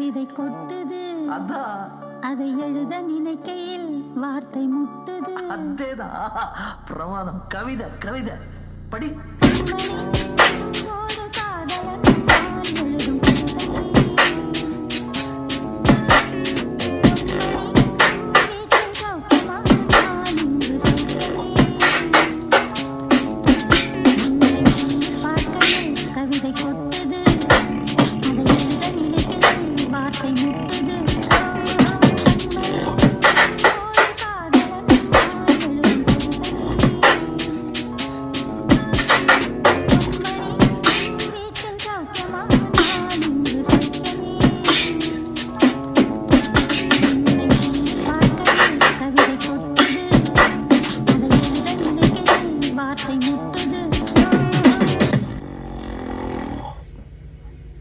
கவிதை கொட்டுது, அதான் அதை எழுத நினைக்கையில் வார்த்தை முட்டுது. அதேதான் பிரமாதம். கவிதை கவிதை படி. மணி